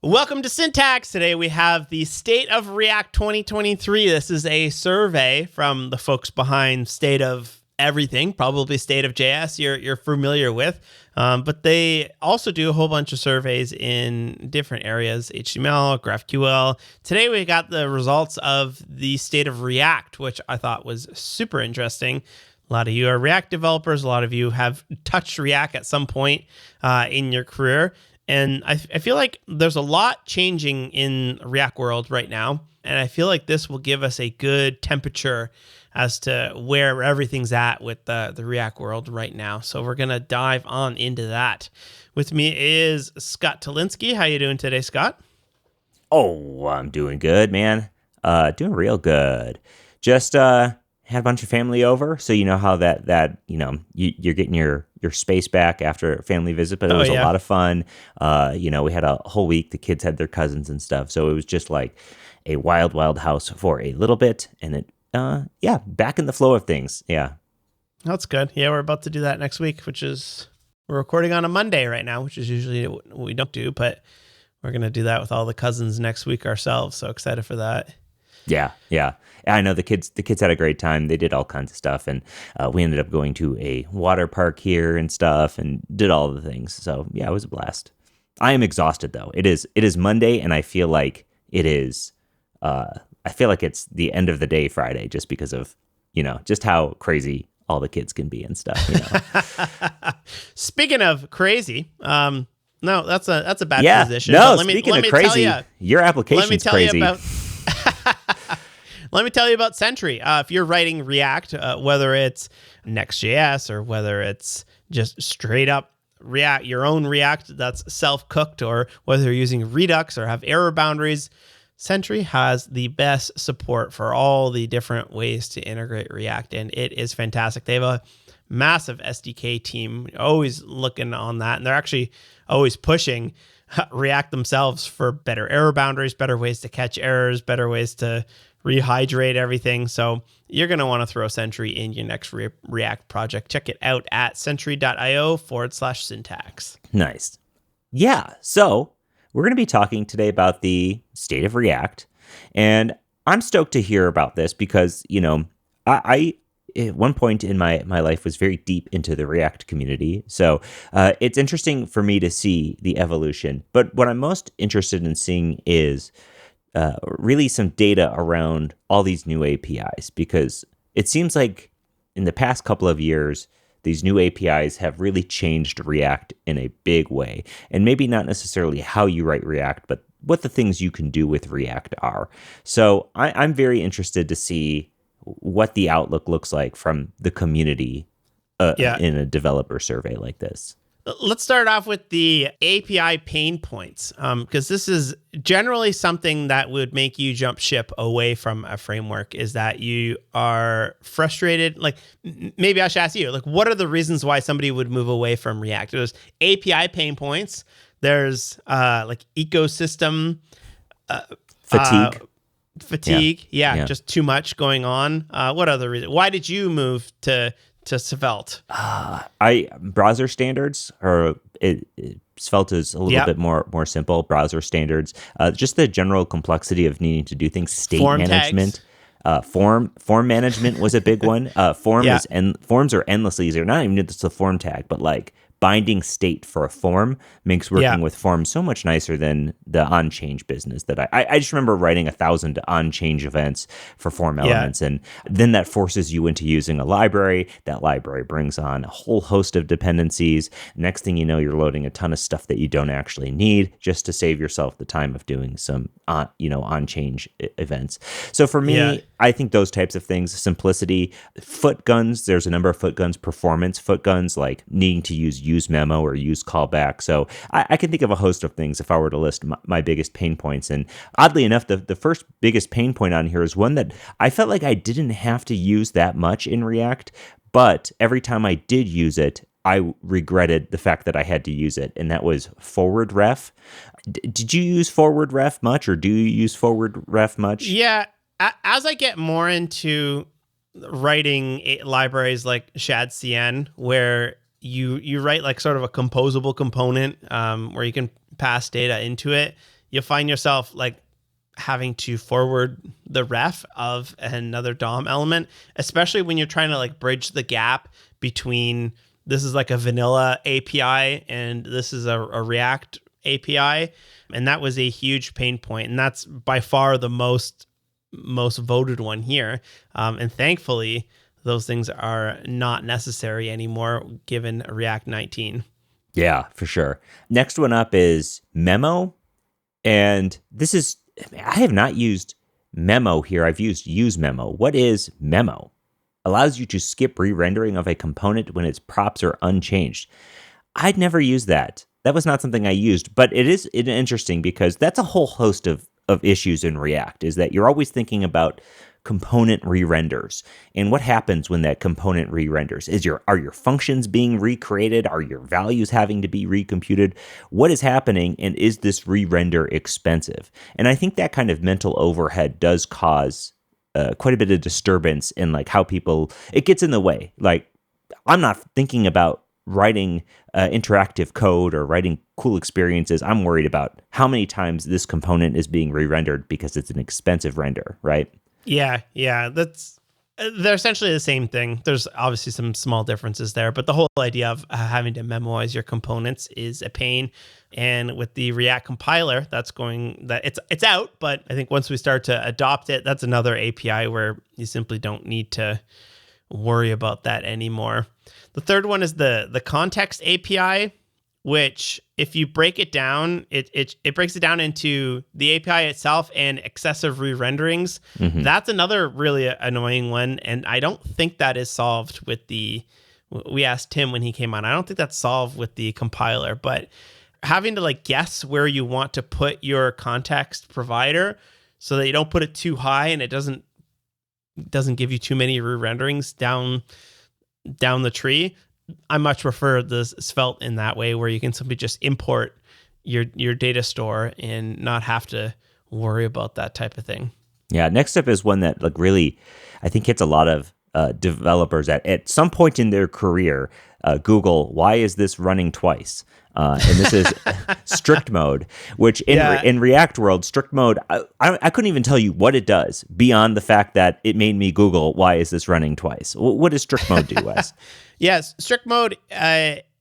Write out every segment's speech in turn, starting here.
Welcome to Syntax. Today we have the State of React 2023. This is a survey from the folks behind State of Everything, probably State of JS you're familiar with. But they also do a whole bunch of surveys in different areas, HTML, GraphQL. Today we got the results of the State of React, which I thought was super interesting. A lot of you are React developers. A lot of you have touched React at some point in your career. And I feel like there's a lot changing in React world right now. And I feel like this will give us a good temperature as to where everything's at with the React world right now. So we're going to dive on into that. With me is Scott Talinsky. How you doing today, Scott? Oh, I'm doing good, man. Doing real good. Just had a bunch of family over, so you know how that you're getting your space back after a family visit, but it was a lot of fun. We had a whole week. The kids had their cousins and stuff, so it was just like a wild house for a little bit, and it back in the flow of things. Yeah, that's good. Yeah, we're about to do that next week, we're recording on a Monday right now, which is usually what we don't do, but we're gonna do that with all the cousins next week ourselves. So excited for that. Yeah. I know the kids had a great time. They did all kinds of stuff, and we ended up going to a water park here and stuff, and did all the things. So yeah, it was a blast. I am exhausted though. It is Monday, and I feel like it is. I feel like it's the end of the day Friday, just because of just how crazy all the kids can be and stuff. Speaking of crazy, no, that's a bad position. No, speaking of crazy, your application's crazy. Let me tell you about Sentry. If you're writing React, whether it's Next.js or whether it's just straight up React, your own React that's self-cooked, or whether you're using Redux or have error boundaries, Sentry has the best support for all the different ways to integrate React, and it is fantastic. They have a massive SDK team, always looking on that, and they're actually always pushing React themselves for better error boundaries, better ways to catch errors, better ways to rehydrate everything. So you're going to want to throw Sentry in your next React project. Check it out at sentry.io/syntax. Nice. Yeah. So we're going to be talking today about the state of React. And I'm stoked to hear about this because, I at one point in my life was very deep into the React community. So it's interesting for me to see the evolution. But what I'm most interested in seeing is really some data around all these new APIs, because it seems like in the past couple of years, these new APIs have really changed React in a big way. And maybe not necessarily how you write React, but what the things you can do with React are. So I'm very interested to see what the outlook looks like from the community in a developer survey like this. Let's start off with the API pain points, because this is generally something that would make you jump ship away from a framework, is that you are frustrated. Like, maybe I should ask you, like, what are the reasons why somebody would move away from React? There's API pain points. There's like ecosystem fatigue. Yeah, just too much going on. What other reason? Why did you move to Svelte? Browser standards, or Svelte is a little bit more simple. Browser standards, just the general complexity of needing to do things. State form management, form management was a big one. Forms are endlessly easier. Not even just the form tag, but like binding state for a form makes working with forms so much nicer than the on-change business that I just remember writing 1,000 on-change events for form elements, and then that forces you into using a library. That library brings on a whole host of dependencies. Next thing you know, you're loading a ton of stuff that you don't actually need just to save yourself the time of doing some on-change events. So for me, I think those types of things, simplicity, foot guns, there's a number of foot guns, performance foot guns, like needing to use memo or use callback. So I can think of a host of things if I were to list my biggest pain points. And oddly enough, the first biggest pain point on here is one that I felt like I didn't have to use that much in React, but every time I did use it, I regretted the fact that I had to use it, and that was forwardRef. Did you use forwardRef much, or do you use forwardRef much? Yeah, as I get more into writing libraries like ShadCN, where you write like sort of a composable component where you can pass data into it, you'll find yourself like having to forward the ref of another DOM element, especially when you're trying to like bridge the gap between this is like a vanilla API and this is a React API. And that was a huge pain point. And that's by far the most voted one here. And thankfully, those things are not necessary anymore given React 19. Yeah, for sure. Next one up is memo. And I have not used memo here. I've used use memo. What is memo? Allows you to skip re-rendering of a component when its props are unchanged. I'd never used that. That was not something I used, but it is interesting because that's a whole host of issues in React, is that you're always thinking about component re-renders. And what happens when that component re-renders? Are your functions being recreated? Are your values having to be recomputed? What is happening, and is this re-render expensive? And I think that kind of mental overhead does cause quite a bit of disturbance in like how it gets in the way. Like, I'm not thinking about writing interactive code or writing cool experiences. I'm worried about how many times this component is being re-rendered because it's an expensive render, right? Yeah. They're essentially the same thing. There's obviously some small differences there, but the whole idea of having to memoize your components is a pain. And with the React compiler, it's out, but I think once we start to adopt it, that's another API where you simply don't need to worry about that anymore. The third one is the context API, which if you break it down, it breaks it down into the API itself and excessive re-renderings. Mm-hmm. That's another really annoying one. And I don't think that is solved with we asked Tim when he came on, I don't think that's solved with the compiler, but having to like guess where you want to put your context provider so that you don't put it too high and it doesn't give you too many re-renderings down the tree. I much prefer the Svelte in that way, where you can simply just import your data store and not have to worry about that type of thing. Yeah. Next up is one that like really, I think hits a lot of developers at some point in their career. Google, why is this running twice? And this is StrictMode, which in React world, StrictMode, I couldn't even tell you what it does beyond the fact that it made me Google, why is this running twice? What does StrictMode do, Wes? Yes, StrictMode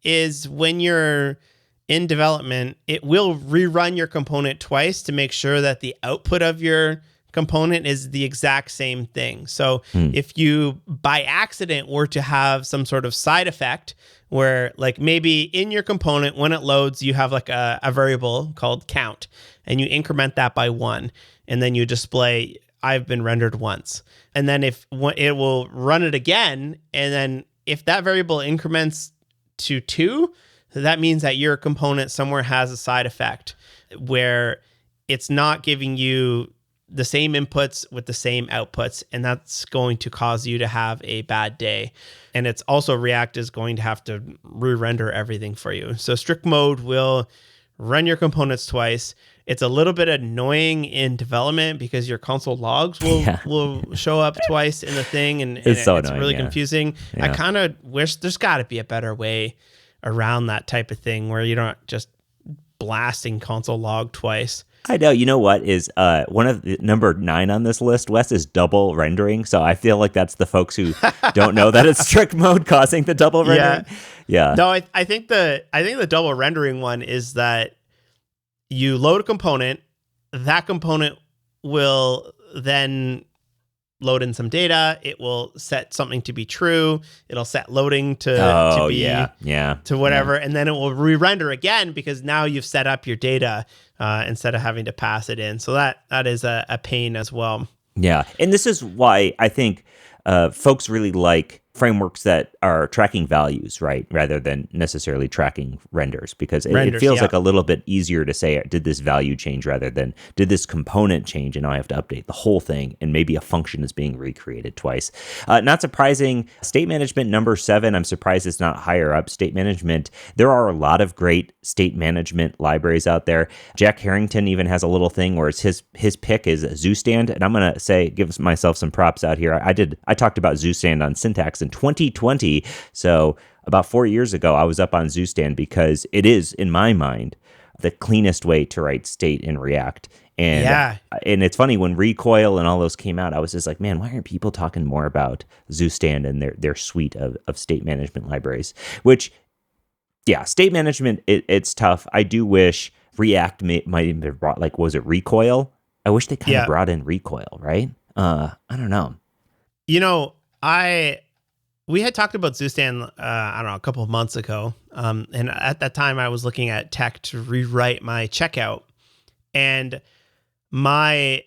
is when you're in development, it will rerun your component twice to make sure that the output of your component is the exact same thing. So if you by accident were to have some sort of side effect where like maybe in your component when it loads you have like a variable called count and you increment that by 1 and then you display I've been rendered once, and then if it will run it again, and then if that variable increments to 2, that means that your component somewhere has a side effect where it's not giving you the same inputs with the same outputs, and that's going to cause you to have a bad day. And it's also React is going to have to re-render everything for you. So StrictMode will run your components twice. It's a little bit annoying in development because your console logs will show up twice in the thing, and it's annoying, really confusing. Yeah. I kind of wish there's got to be a better way around that type of thing where you're not just blasting console log twice. I know. You know what is one of the number 9 on this list, Wes, is double rendering. So I feel like that's the folks who don't know that it's StrictMode causing the double rendering. Yeah. No, I think the double rendering one is that you load a component, that component will then load in some data. It will set something to be true. It'll set loading to whatever, and then it will re-render again because now you've set up your data instead of having to pass it in. So that is a pain as well. Yeah, and this is why I think folks really like frameworks that are tracking values, right, rather than necessarily tracking renders, because it feels like a little bit easier to say, did this value change rather than did this component change, and now I have to update the whole thing, and maybe a function is being recreated twice. Not surprising, state management number 7, I'm surprised it's not higher up. State management, there are a lot of great state management libraries out there. Jack Harrington even has a little thing where it's his pick is ZooStand, and I'm going to give myself some props out here. I talked about ZooStand on Syntax in 2020, so about 4 years ago, I was up on ZooStand because it is, in my mind, the cleanest way to write state in React. And and it's funny, when Recoil and all those came out, I was just like, man, why aren't people talking more about ZooStand and their suite of state management libraries? Which, yeah, state management, it's tough. I do wish React might have brought, like, was it Recoil? I wish they kind of brought in Recoil, right? I don't know. We had talked about ZooStand, I don't know, a couple of months ago. And at that time, I was looking at tech to rewrite my checkout. And my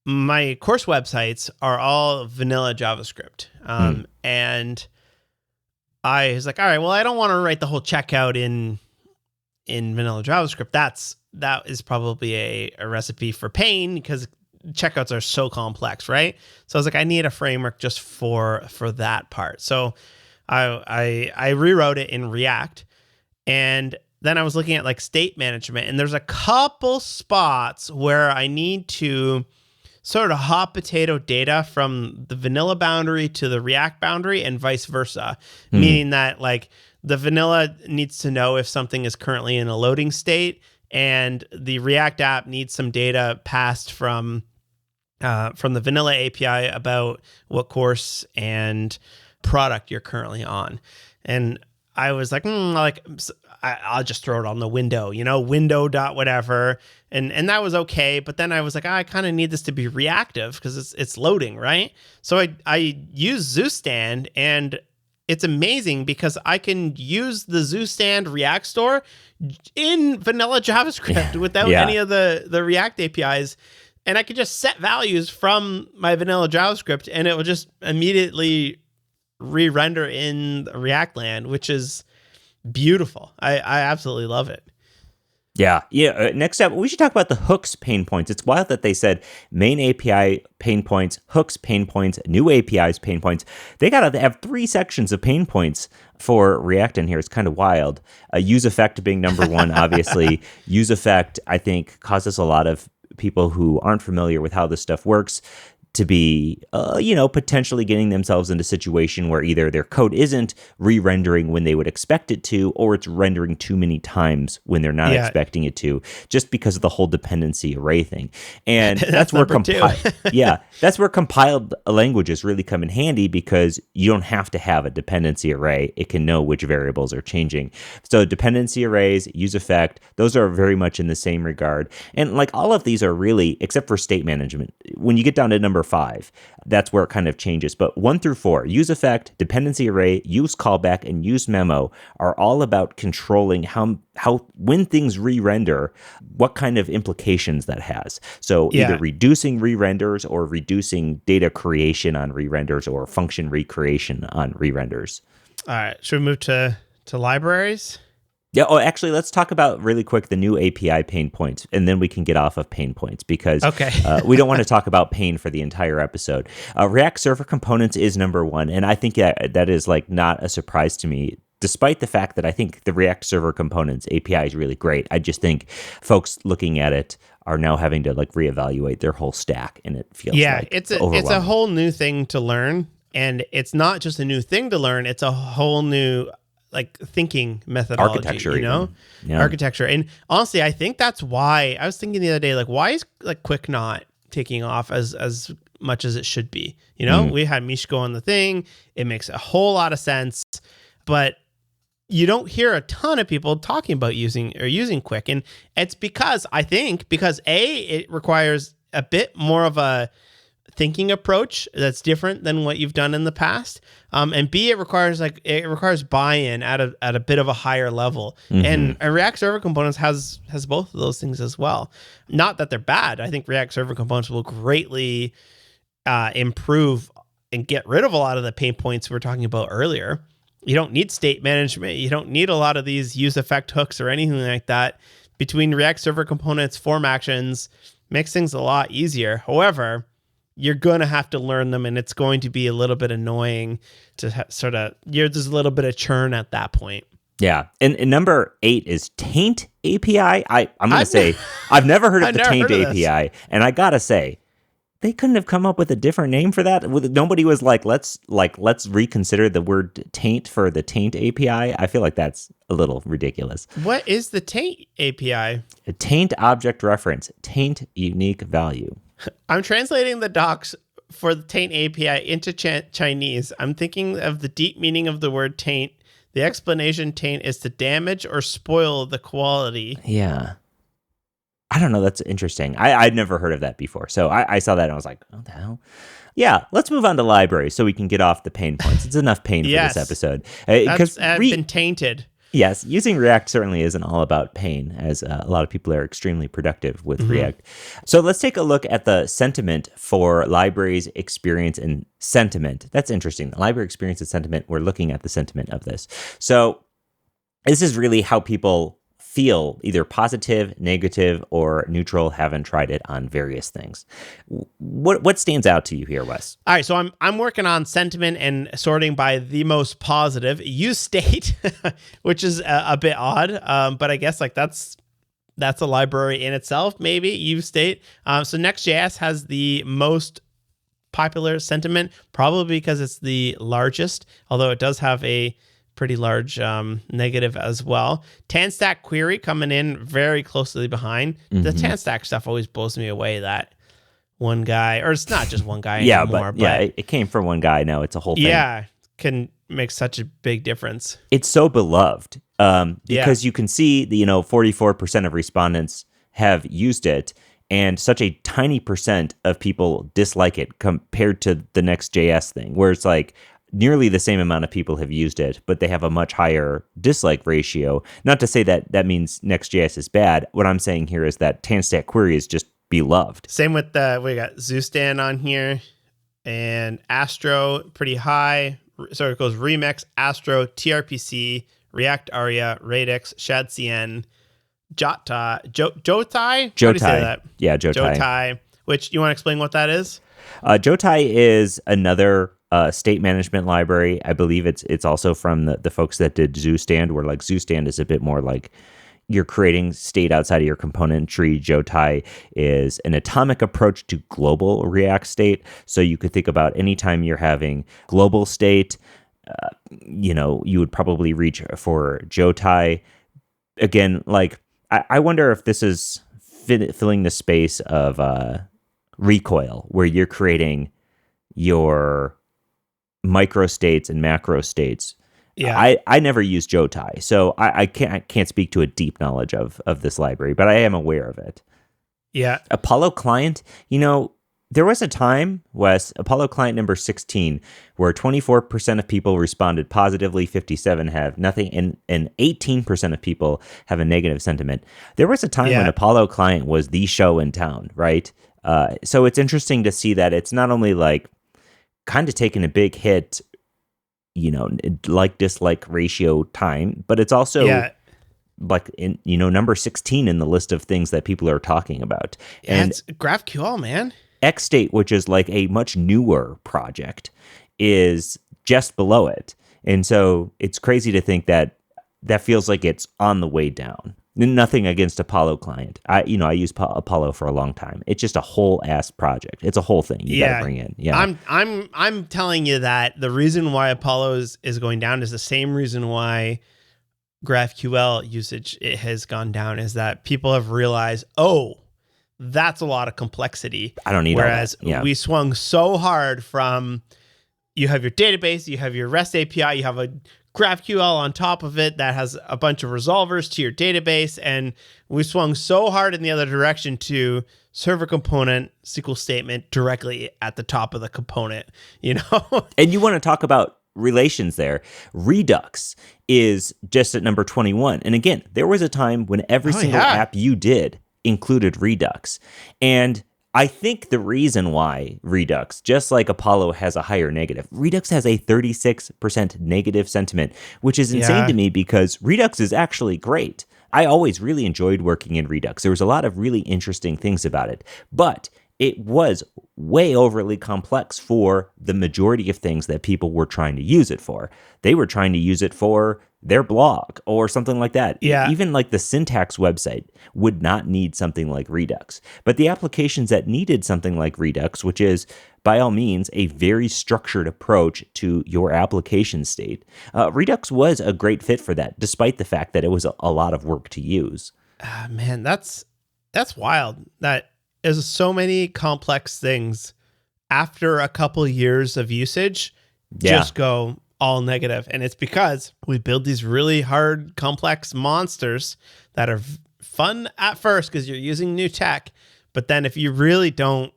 course websites are all vanilla JavaScript. And I was like, all right, well, I don't want to write the whole checkout in vanilla JavaScript. That is probably a recipe for pain, because checkouts are so complex, right? So I was like, I need a framework just for that part. So I rewrote it in React, and then I was looking at like state management, and there's a couple spots where I need to sort of hot potato data from the vanilla boundary to the React boundary and vice versa, meaning that like the vanilla needs to know if something is currently in a loading state, and the React app needs some data passed from the vanilla API about what course and product you're currently on. And I was like, I'll just throw it on the window, window dot whatever. And that was okay. But then I was like, I kind of need this to be reactive because it's loading, right? So I use ZooStand, and it's amazing because I can use the ZooStand React store in vanilla JavaScript without any of the React APIs. And I could just set values from my vanilla JavaScript, and it will just immediately re-render in React land, which is beautiful. I absolutely love it. Yeah. Next up, we should talk about the hooks pain points. It's wild that they said main API pain points, hooks pain points, new APIs pain points. They have 3 sections of pain points for React in here. It's kind of wild. useEffect being number one, obviously. useEffect, I think, causes a lot of people who aren't familiar with how this stuff works to be, potentially getting themselves into a situation where either their code isn't re-rendering when they would expect it to, or it's rendering too many times when they're not expecting it to, just because of the whole dependency array thing. And that's where that's where compiled languages really come in handy, because you don't have to have a dependency array. It can know which variables are changing. So dependency arrays, useEffect, those are very much in the same regard. And like all of these are really, except for state management, when you get down to number 5, that's where it kind of changes. But 1 through 4, useEffect, dependency array, use callback, and use memo are all about controlling how when things re-render, what kind of implications that has. So either reducing re-renders or reducing data creation on re-renders or function recreation on re-renders. All right. Should we move to libraries? Yeah. Oh, actually, let's talk about really quick the new API pain points, and then we can get off of pain points, because we don't want to talk about pain for the entire episode. React Server Components is number 1, and I think that is like not a surprise to me, despite the fact that I think the React Server Components API is really great. I just think folks looking at it are now having to like reevaluate their whole stack, and it feels it's a whole new thing to learn, and it's not just a new thing to learn; it's a whole new like thinking methodology, architecture. And honestly, I think that's why I was thinking the other day, like, why is like Quick not taking off as much as it should be? We had Mishko on the thing. It makes a whole lot of sense, but you don't hear a ton of people talking about using Quick. And it's because it requires a bit more of a thinking approach that's different than what you've done in the past, and B, it requires buy-in at a bit of a higher level. And React Server Components has both of those things as well. Not that they're bad. I think React Server Components will greatly improve and get rid of a lot of the pain points we were talking about earlier. You don't need state management. You don't need a lot of these useEffect hooks or anything like that. Between React Server Components, form actions, makes things a lot easier. However, you're going to have to learn them, and it's going to be a little bit annoying to there's a little bit of churn at that point. Yeah. And number 8 is Taint API. I'm going to say, I've never heard of the Taint API. And I got to say, they couldn't have come up with a different name for that. Nobody was like, let's reconsider the word taint for the Taint API. I feel like that's a little ridiculous. What is the Taint API? A taint object reference, taint unique value. I'm translating the docs for the Taint API into Chinese. I'm thinking of the deep meaning of the word taint. The explanation taint is to damage or spoil the quality. Yeah. I don't know. That's interesting. I'd never heard of that before. So I saw that and I was like, what the hell? Yeah, let's move on to libraries so we can get off the pain points. It's enough pain for this episode. Because I've been tainted. Yes, using React certainly isn't all about pain, as a lot of people are extremely productive with React. So let's take a look at the sentiment for libraries, experience, and sentiment. That's interesting. The library experience and sentiment, we're looking at the sentiment of this. So this is really how people feel, either positive, negative, or neutral, haven't tried it on various things. What stands out to you here, Wes? All right, so I'm working on sentiment and sorting by the most positive. Use state, which is a bit odd, but I guess like that's a library in itself, maybe, use state. So Next.js has the most popular sentiment, probably because it's the largest, although it does have a pretty large negative as well. TanStack query coming in very closely behind. The TanStack stuff always blows me away, that one guy, or it's not just one guy anymore. But it came from one guy. Now it's a whole thing. Yeah, can make such a big difference. It's so beloved because you can see the 44% of respondents have used it, and such a tiny percent of people dislike it compared to the Next.js thing, where it's like nearly the same amount of people have used it, but they have a much higher dislike ratio. Not to say that that means Next.js is bad. What I'm saying here is that TanStack query is just beloved. Same with we got Zustan on here, and Astro pretty high. So it goes Remix, Astro, TRPC, React Aria, Redux, ShadCN, Jotai. Jotai? How do you say that? Yeah, Jotai. Jotai. Which, you want to explain what that is? Jotai is another state management library. I believe it's also from the folks that did Zustand, where like Zustand is a bit more like you're creating state outside of your component tree. Jotai is an atomic approach to global React state. So you could think about anytime you're having global state, you would probably reach for Jotai. Again, like I wonder if this is filling the space of recoil, where you're creating your micro states and macro states. Yeah, I never used Jotai, so I can't speak to a deep knowledge of this library, but I am aware of it. Yeah, Apollo client, there was a time, Wes, Apollo client number 16, where 24% of people responded positively, 57 have nothing, and 18% of people have a negative sentiment. There was a time when Apollo client was the show in town, right? So it's interesting to see that it's not only like kind of taking a big hit, like dislike ratio time, but it's also like in number 16 in the list of things that people are talking about. Yeah, and it's GraphQL, man. XState, which is like a much newer project, is just below it. And so it's crazy to think that feels like it's on the way down. Nothing against Apollo client. I used Apollo for a long time. It's just a whole ass project. It's a whole thing you gotta bring in. Yeah. I'm telling you that the reason why Apollo is going down is the same reason why GraphQL usage has gone down, is that people have realized, that's a lot of complexity. I don't need Whereas all that. Yeah. we swung so hard from, you have your database, you have your REST API, you have a GraphQL on top of it that has a bunch of resolvers to your database, and we swung so hard in the other direction to server component SQL statement directly at the top of the component, And you want to talk about relations there. Redux is just at number 21. And again, there was a time when every single app you did included Redux. And I think the reason why Redux, just like Apollo, has a higher negative, Redux has a 36% negative sentiment, which is insane to me because Redux is actually great. I always really enjoyed working in Redux. There was a lot of really interesting things about it, but it was way overly complex for the majority of things that people were trying to use it for. They were trying to use it for their blog or something like that. Yeah. Even like the syntax website would not need something like Redux. But the applications that needed something like Redux, which is by all means a very structured approach to your application state, Redux was a great fit for that, despite the fact that it was a lot of work to use. Man, that's wild. That is so many complex things after a couple years of usage just go all negative. And it's because we build these really hard, complex monsters that are fun at first because you're using new tech. But then if you really don't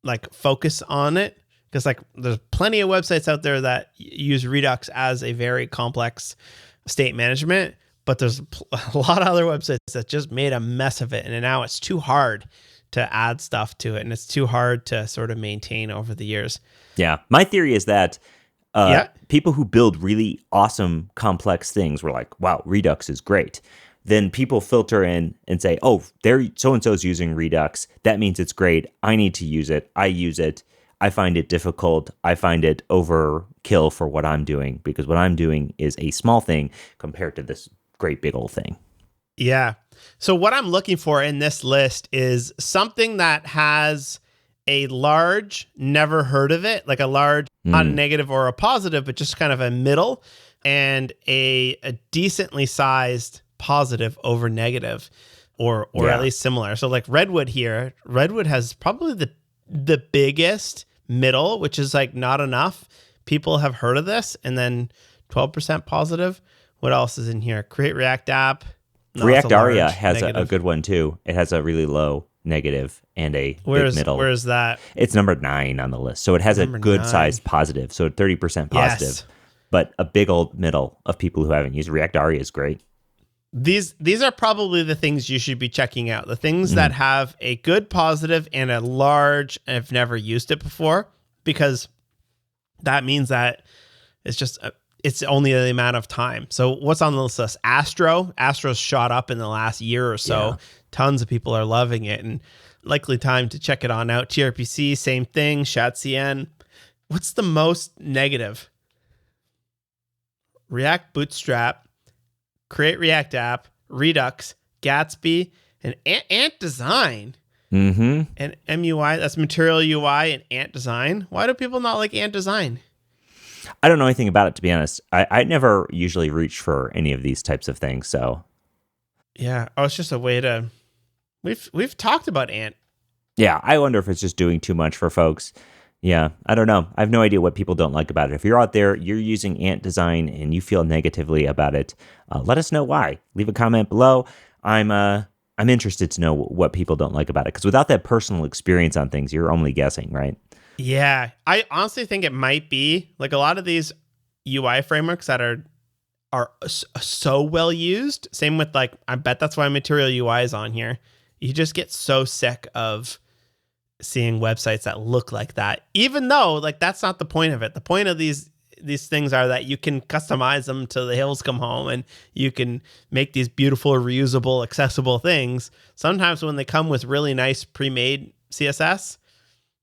like focus on it, because like there's plenty of websites out there that use Redux as a very complex state management, but there's a lot of other websites that just made a mess of it. And now it's too hard to add stuff to it. And it's too hard to sort of maintain over the years. Yeah. My theory is that people who build really awesome, complex things were like, wow, Redux is great. Then people filter in and say, oh, so-and-so's using Redux. That means it's great. I need to use it. I use it. I find it difficult. I find it overkill for what I'm doing, because what I'm doing is a small thing compared to this great big old thing. Yeah. So what I'm looking for in this list is something that has a large, never heard of it, like a large, not a negative or a positive, but just kind of a middle, and a decently sized positive over negative, or at least similar. So like Redwood here, Redwood has probably the biggest middle, which is like not enough. People have heard of this, and then 12% positive. What else is in here? Create React app. No, React Aria has a good one too. It has a really low negative and a big middle. Where is that? It's number 9 on the list. So it has a good sized positive. So 30% positive, yes. But a big old middle of people who haven't used React Aria is great. These are probably the things you should be checking out. The things that have a good positive and a large, I've never used it before, because that means that it's just it's only the amount of time. So what's on the list? Astro. Astro's shot up in the last year or so. Yeah. Tons of people are loving it, and likely time to check it on out. TRPC, same thing. ShadCN. What's the most negative? React Bootstrap, Create React App, Redux, Gatsby, and Ant Design. Mm-hmm. And MUI, that's Material UI and Ant Design. Why do people not like Ant Design? I don't know anything about it, to be honest. I never usually reach for any of these types of things, so. Yeah, it's just a way to... We've talked about Ant. Yeah, I wonder if it's just doing too much for folks. Yeah, I don't know. I have no idea what people don't like about it. If you're out there, you're using Ant Design and you feel negatively about it, let us know why. Leave a comment below. I'm interested to know what people don't like about it, because without that personal experience on things, you're only guessing, right? Yeah, I honestly think it might be like a lot of these UI frameworks that are so well used. Same with like, I bet that's why Material UI is on here. You just get so sick of seeing websites that look like that, even though like that's not the point of it. The point of these things are that you can customize them till the hills come home, and you can make these beautiful, reusable, accessible things. Sometimes when they come with really nice pre-made CSS,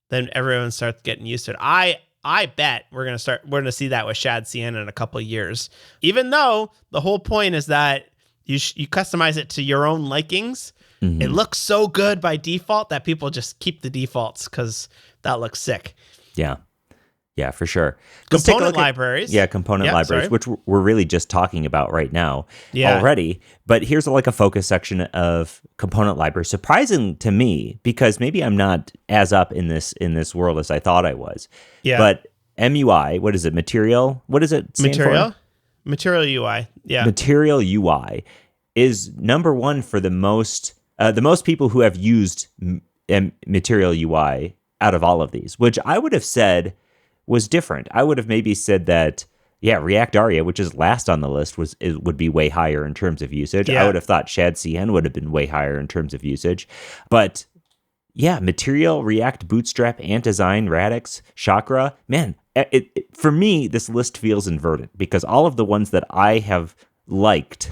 then everyone starts getting used to it. I bet we're gonna see that with ShadCN in a couple of years. Even though the whole point is that you customize it to your own likings. Mm-hmm. It looks so good by default that people just keep the defaults because that looks sick. Yeah, for sure. Component libraries. Component libraries, which we're really just talking about right now already. But here's like a focus section of component libraries. Surprising to me, because maybe I'm not as up in this world as I thought I was. Yeah. But MUI, what is it? Material? What is it stand for? Material UI. Yeah. Material UI is number 1 for the most people who have used Material UI out of all of these, which I would have said was different. I would have maybe said that, React Aria, which is last on the list, would be way higher in terms of usage. Yeah. I would have thought ShadCN would have been way higher in terms of usage. But Material, React, Bootstrap, Ant Design, Radix, Chakra, man, for me, this list feels inverted, because all of the ones that I have liked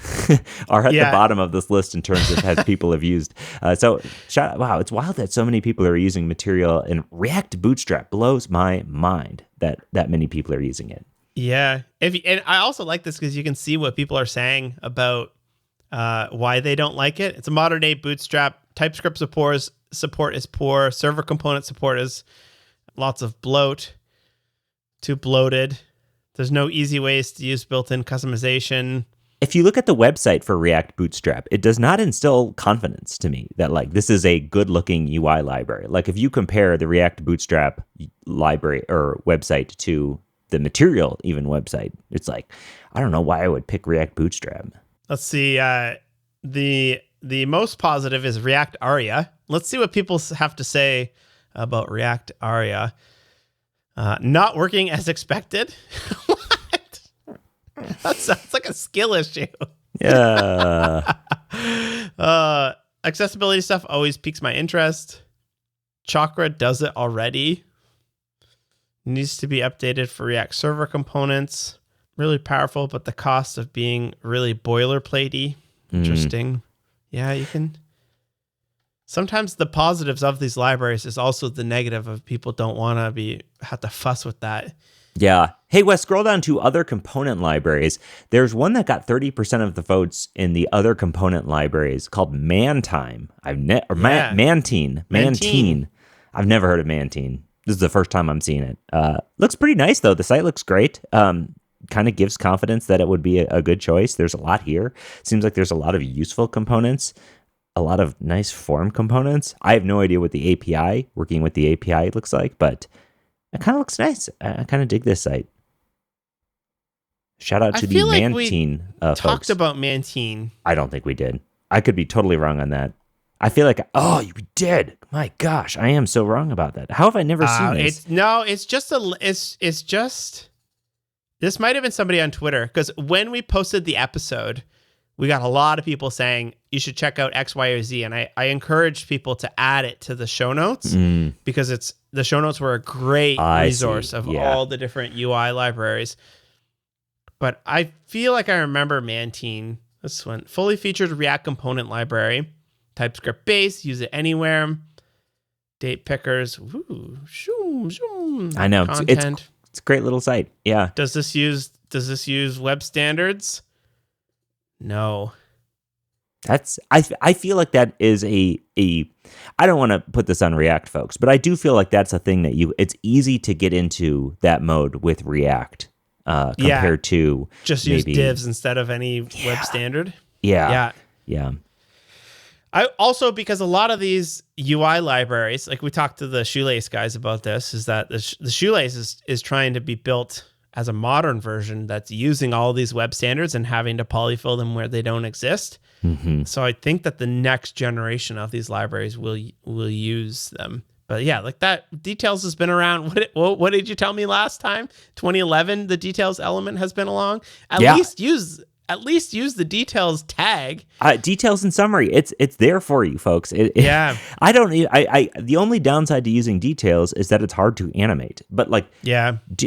are at the bottom of this list in terms of as people have used. Wow, it's wild that so many people are using Material, and React Bootstrap blows my mind that many people are using it. Yeah. And I also like this because you can see what people are saying about why they don't like it. It's a modern day Bootstrap. TypeScript support is poor. Server component support is lots of bloat. Too bloated. There's no easy ways to use built-in customization. If you look at the website for React Bootstrap, it does not instill confidence to me that like this is a good-looking UI library. Like if you compare the React Bootstrap library or website to the Material even website, it's like, I don't know why I would pick React Bootstrap. Let's see. The most positive is React Aria. Let's see what people have to say about React Aria. Not working as expected. What? That sounds like a skill issue. Yeah. Accessibility stuff always piques my interest. Chakra does it already. Needs to be updated for React Server components. Really powerful, but the cost of being really boilerplatey. Interesting. Yeah, you can. Sometimes the positives of these libraries is also the negative of people don't want to have to fuss with that. Yeah. Hey, Wes, scroll down to other component libraries. There's one that got 30% of the votes in the other component libraries called Mantine. Mantine. I've never heard of Mantine. This is the first time I'm seeing it. Looks pretty nice, though. The site looks great. Kind of gives confidence that it would be a good choice. There's a lot here. Seems like there's a lot of useful components, a lot of nice form components. I have no idea what the API, working with the API looks like, but it kind of looks nice. I kind of dig this site. Shout out to the Mantine folks. Talked about Mantine. I don't think we did. I could be totally wrong on that. I feel like, we did. My gosh, I am so wrong about that. How have I never seen this? It's just. This might have been somebody on Twitter, because when we posted the episode, we got a lot of people saying you should check out X, Y, or Z, and I encouraged people to add it to the show notes because the show notes were a great resource of all the different UI libraries. But I feel like I remember Mantine. This one, fully featured React component library, TypeScript base, use it anywhere, date pickers. Ooh, shoom, shoom. I know content. It's a great little site. Yeah. Does this use web standards? No. I feel like that is a I don't want to put this on React folks, but I do feel like that's a thing that it's easy to get into that mode with React compared to just use divs instead of any web standard. Yeah. I also, because a lot of these UI libraries, like we talked to the Shoelace guys about this, is that the Shoelace is trying to be built as a modern version that's using all these web standards and having to polyfill them where they don't exist. Mm-hmm. So I think that the next generation of these libraries will use them. But yeah, like that details has been around. What did you tell me last time? 2011, the details element has been along. At least use the details tag. Details and summary. It's there for you, folks. The only downside to using details is that it's hard to animate. But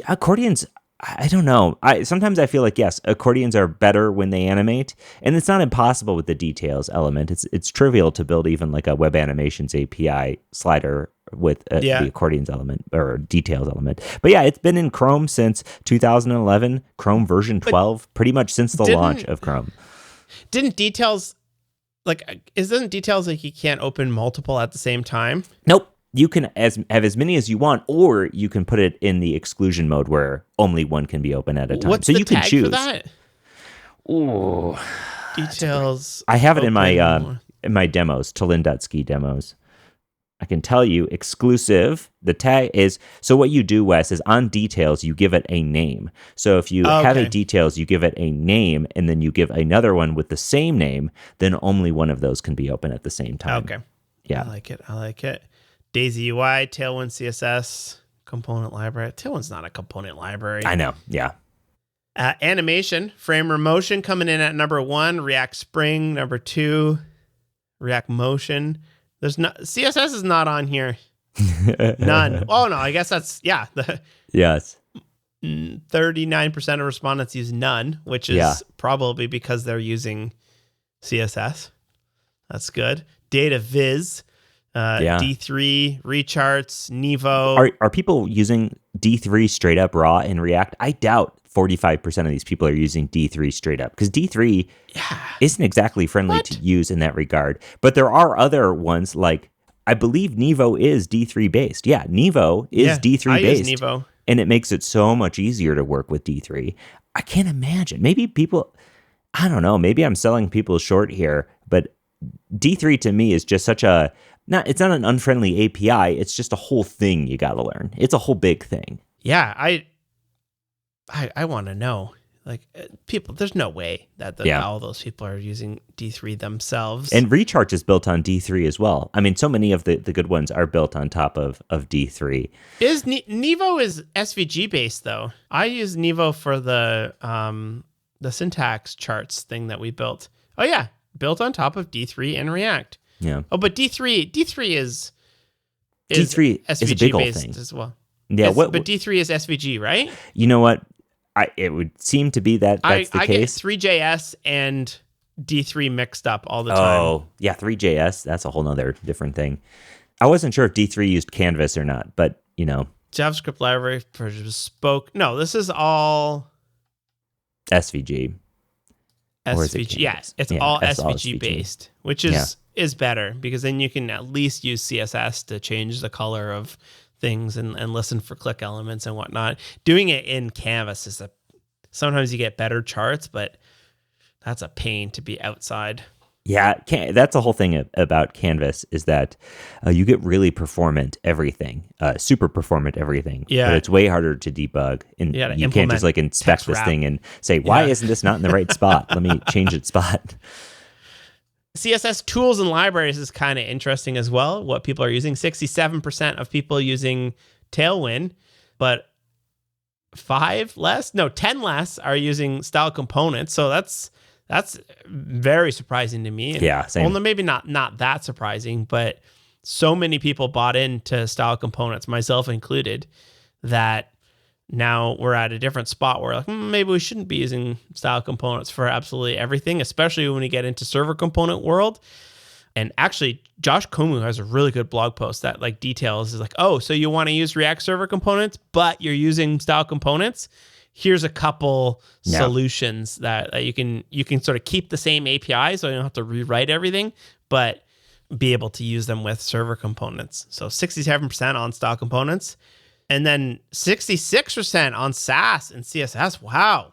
accordions, I don't know. Sometimes I feel like, yes, accordions are better when they animate, and it's not impossible with the details element. It's trivial to build even like a web animations API slider with the accordions element or details element. But yeah, it's been in Chrome since 2011, Chrome version 12, pretty much since the launch of Chrome. Isn't details like you can't open multiple at the same time? Nope. You can have as many as you want, or you can put it in the exclusion mode where only one can be open at a time. What's so the you can tag choose. For that? Ooh. Details. I have it in my demos, Talin.ski demos. I can tell you exclusive. The tag is, so what you do, Wes, is on details, you give it a name. So if you have a details, you give it a name, and then you give another one with the same name, then only one of those can be open at the same time. Okay. Yeah. I like it. Daisy UI, Tailwind CSS, component library. Tailwind's not a component library. I know. Yeah. Animation, Framer Motion coming in at number 1, React Spring number 2, React Motion. There's not CSS is not on here. None. Oh no, I guess that's yes. 39% of respondents use none, which is probably because they're using CSS. That's good. Data Viz. D3, Recharts, Nevo. Are people using D3 straight up raw in React? I doubt 45% of these people are using D3 straight up, because D3 isn't exactly friendly to use in that regard. But there are other ones, like I believe Nevo is D3 based. Yeah, Nevo is D3 based. I use Nevo. And it makes it so much easier to work with D3. I can't imagine. Maybe people, I don't know, maybe I'm selling people short here, but D3 to me is just such a, it's not an unfriendly API. It's just a whole thing you got to learn. It's a whole big thing. Yeah, I want to know. Like, people, there's no way that all those people are using D3 themselves. And Recharge is built on D3 as well. I mean, so many of the good ones are built on top of D3. Nevo is SVG based, though. I use Nevo for the syntax charts thing that we built. Oh, yeah. Built on top of D3 and React. Yeah. Oh, but D3 is D3 SVG is a big based thing as well. Yeah. But D3 is SVG, right? You know what? It would seem to be that's the case. I get 3JS and D3 mixed up all the time. Oh, yeah, 3JS, that's a whole nother different thing. I wasn't sure if D3 used Canvas or not, but, JavaScript library for bespoke. No, this is all SVG. SVG, yes. It's all SVG based, which is better, because then you can at least use CSS to change the color of things and listen for click elements and whatnot. Doing it in Canvas is sometimes you get better charts, but that's a pain to be outside. Yeah, that's the whole thing about Canvas, is that you get really performant everything, super performant everything. Yeah. But it's way harder to debug. And you can't just inspect this thing and say, why isn't this not in the right spot? Let me change its spot. CSS Tools and Libraries is kind of interesting as well, what people are using. 67% of people using Tailwind, but 10 less are using style components. So that's very surprising to me. Yeah, same. Well, maybe not that surprising, but so many people bought into style components, myself included, that now we're at a different spot where maybe we shouldn't be using style components for absolutely everything, especially when we get into server component world. And actually, Josh Komu has a really good blog post that details is so you want to use React server components, but you're using style components. Here's a couple solutions that you can sort of keep the same API, so you don't have to rewrite everything, but be able to use them with server components. So 67% on style components. And then 66% on Sass and CSS. Wow.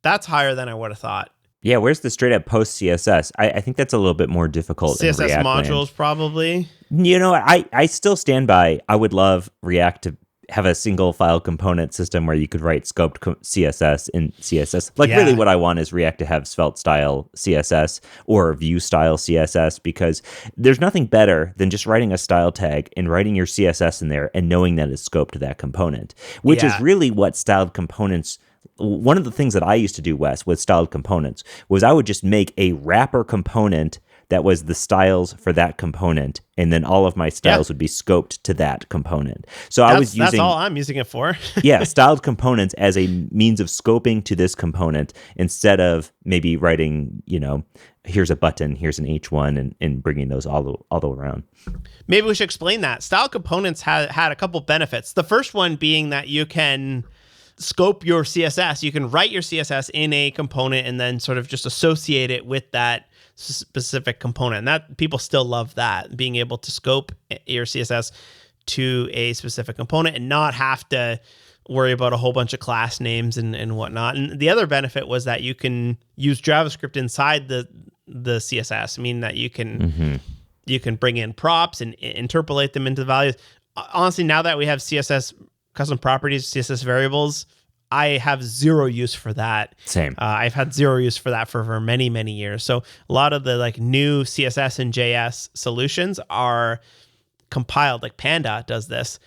That's higher than I would have thought. Yeah, where's the straight up post CSS? I think that's a little bit more difficult. CSS in React modules, land. probably. I still stand by, I would love React to have a single file component system where you could write scoped CSS in CSS. Really what I want is React to have svelte style CSS or view style CSS, because there's nothing better than just writing a style tag and writing your CSS in there and knowing that it's scoped to that component, which is really what styled components. One of the things that I used to do, Wes, with styled components was I would just make a wrapper component that was the styles for that component, and then all of my styles would be scoped to that component. So that's all I'm using it for. Styled components as a means of scoping to this component, instead of maybe writing, here's a button, here's an H1, and bringing those all the way around. Maybe we should explain that. Styled components had a couple benefits. The first one being that you can scope your CSS. You can write your CSS in a component and then sort of just associate it with that specific component. And that people still love that, being able to scope your CSS to a specific component and not have to worry about a whole bunch of class names and whatnot. And the other benefit was that you can use JavaScript inside the CSS, meaning that you can bring in props and interpolate them into the values. Honestly, now that we have CSS custom properties, CSS variables, I have zero use for that. Same. I've had zero use for that for many, many years. So a lot of the new CSS and JS solutions are compiled, like Panda does this,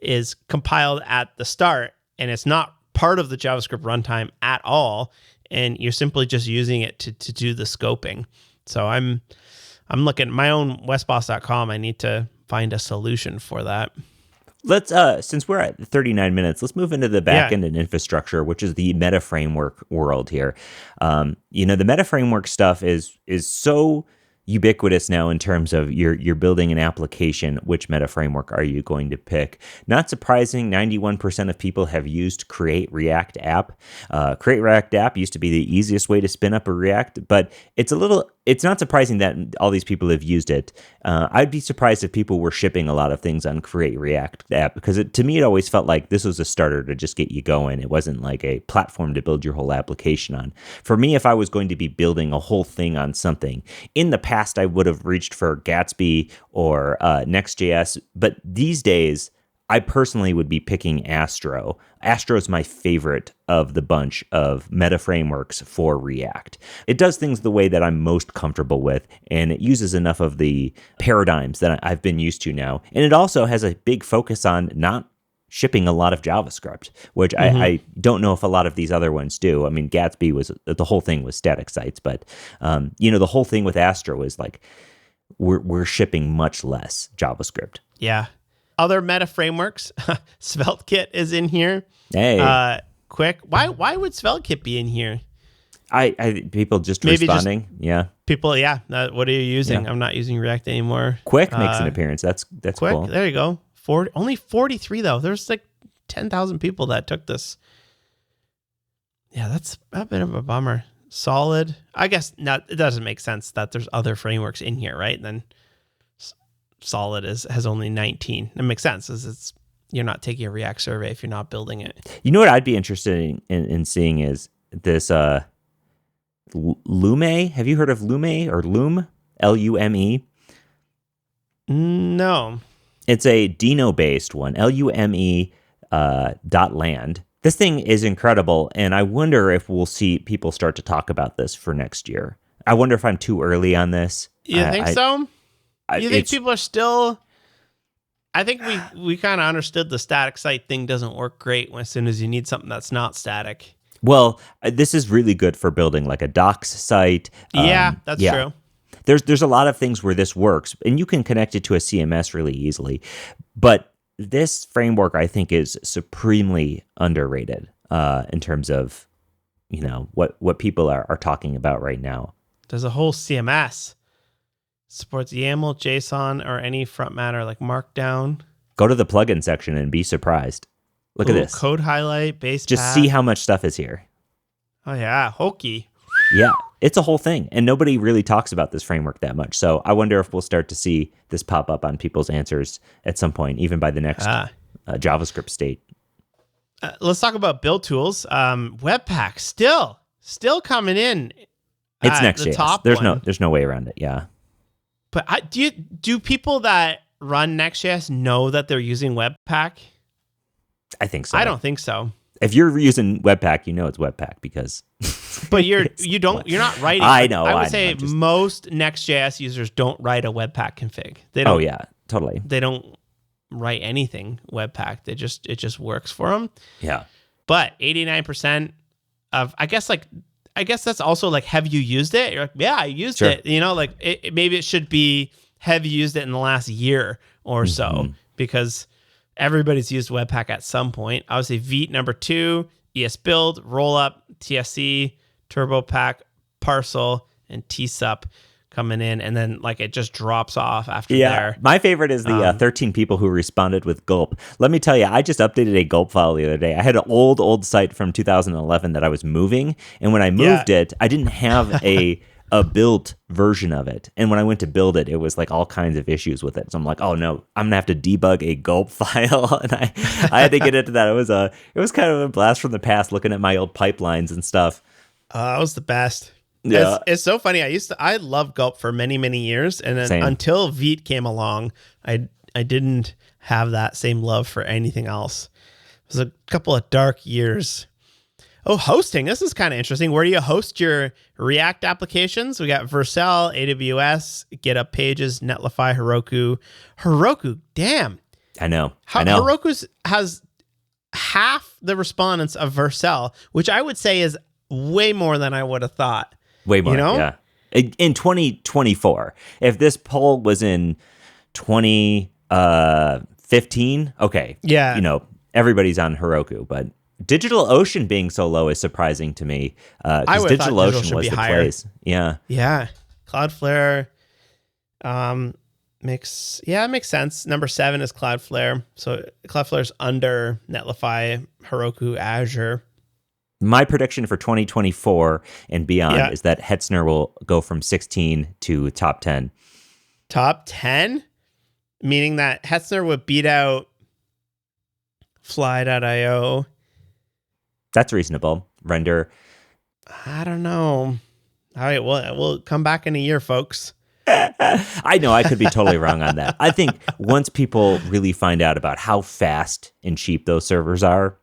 is compiled at the start, and it's not part of the JavaScript runtime at all, and you're simply just using it to do the scoping. So I'm looking at my own wesboss.com. I need to find a solution for that. Let's since we're at 39 minutes, let's move into the backend and infrastructure, which is the meta framework world here. The meta framework stuff is so ubiquitous now in terms of you're building an application. Which meta framework are you going to pick? Not surprising, 91% of people have used Create React App. Create React App used to be the easiest way to spin up a React, but it's not surprising that all these people have used it. I'd be surprised if people were shipping a lot of things on Create React App, because to me it always felt like this was a starter to just get you going. It wasn't like a platform to build your whole application on. For me, if I was going to be building a whole thing on something, in the past I would have reached for Gatsby or Next.js, but these days I personally would be picking Astro. Astro is my favorite of the bunch of meta frameworks for React. It does things the way that I'm most comfortable with, and it uses enough of the paradigms that I've been used to now. And it also has a big focus on not shipping a lot of JavaScript, which I don't know if a lot of these other ones do. I mean, Gatsby the whole thing was static sites, but the whole thing with Astro is like we're shipping much less JavaScript. Yeah. Other meta frameworks, SvelteKit is in here. Hey, Quick. Why would SvelteKit be in here? I people just Maybe responding. Yeah. People, yeah. What are you using? Yeah. I'm not using React anymore. Quick makes an appearance. That's Quick. cool. There you go. Only 43 though. There's like 10,000 people that took this. Yeah, that's a bit of a bummer. Solid. I guess not. It doesn't make sense that there's other frameworks in here, right? And then Solid has only 19. It makes sense, as you're not taking a React survey if you're not building it. You know what I'd be interested in seeing is this Lume. Have you heard of Lume or Loom? Lume? No. It's a Dino-based one, Lume .land. This thing is incredible, and I wonder if we'll see people start to talk about this for next year. I wonder if I'm too early on this. You think so? You think people are still... I think we kind of understood the static site thing doesn't work great as soon as you need something that's not static. Well, this is really good for building like a docs site. Yeah, that's true. There's a lot of things where this works, and you can connect it to a CMS really easily. But this framework, I think, is supremely underrated in terms of, what people are talking about right now. There's a whole CMS. Supports YAML, JSON, or any front matter like Markdown. Go to the plugin section and be surprised. Look at this. Code highlight, base Just path. see how much stuff is here. Oh, yeah. Hokey. Yeah, it's a whole thing. And nobody really talks about this framework that much. So I wonder if we'll start to see this pop up on people's answers at some point, even by the next JavaScript state. Let's talk about build tools. Webpack still coming in. It's Next.js. Top there's no way around it. Yeah. But do people that run Next.js know that they're using Webpack? I think so. I don't think so. If you're using Webpack, you know it's Webpack because. But you're not writing. I know. I would say most Next.js users don't write a Webpack config. They don't. Oh yeah, totally. They don't write anything Webpack. It just works for them. Yeah. But 89% of I guess that's also like, have you used it? You're like, yeah, I used it. Maybe it should be, have you used it in the last year or so? Because everybody's used Webpack at some point. Obviously, Vite number 2, ESBuild, Rollup, TSC, TurboPack, Parcel, and TSUP coming in, and then it just drops off after there. My favorite is the 13 people who responded with Gulp. Let me tell you, I just updated a Gulp file the other day. I had an old site from 2011 that I was moving, and when I moved it, I didn't have a built version of it. And when I went to build it, it was like all kinds of issues with it. So I'm like, oh no, I'm gonna have to debug a Gulp file, and I had to get into that. It was kind of a blast from the past, looking at my old pipelines and stuff. That was the best. Yeah. It's so funny. I loved Gulp for many, many years. And then until Vite came along, I didn't have that same love for anything else. It was a couple of dark years. Oh, hosting. This is kind of interesting. Where do you host your React applications? We got Vercel, AWS, GitHub Pages, Netlify, Heroku. Heroku, damn. I know. Heroku has half the respondents of Vercel, which I would say is way more than I would have thought. Way more, yeah. In 2024. If this poll was in 2015, okay. Yeah. Everybody's on Heroku, but DigitalOcean being so low is surprising to me. Because DigitalOcean was the place. Yeah. Yeah. Cloudflare. It makes sense. Number 7 is Cloudflare. So Cloudflare's under Netlify, Heroku, Azure. My prediction for 2024 and beyond is that Hetzner will go from 16 to top 10. Top 10? Meaning that Hetzner would beat out Fly.io. That's reasonable. Render. I don't know. All right, well, we'll come back in a year, folks. I know I could be totally wrong on that. I think once people really find out about how fast and cheap those servers are,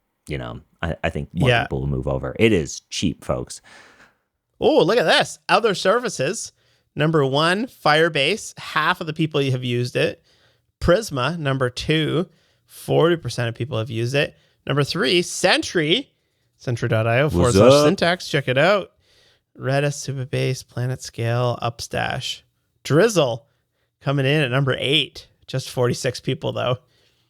I think more people will move over. It is cheap, folks. Oh, look at this. Other services. Number 1, Firebase. Half of the people have used it. Prisma, number 2. 40% of people have used it. Number 3, Sentry. Sentry.io /syntax. Check it out. Redis, Supabase, PlanetScale, Upstash. Drizzle coming in at number 8. Just 46 people, though.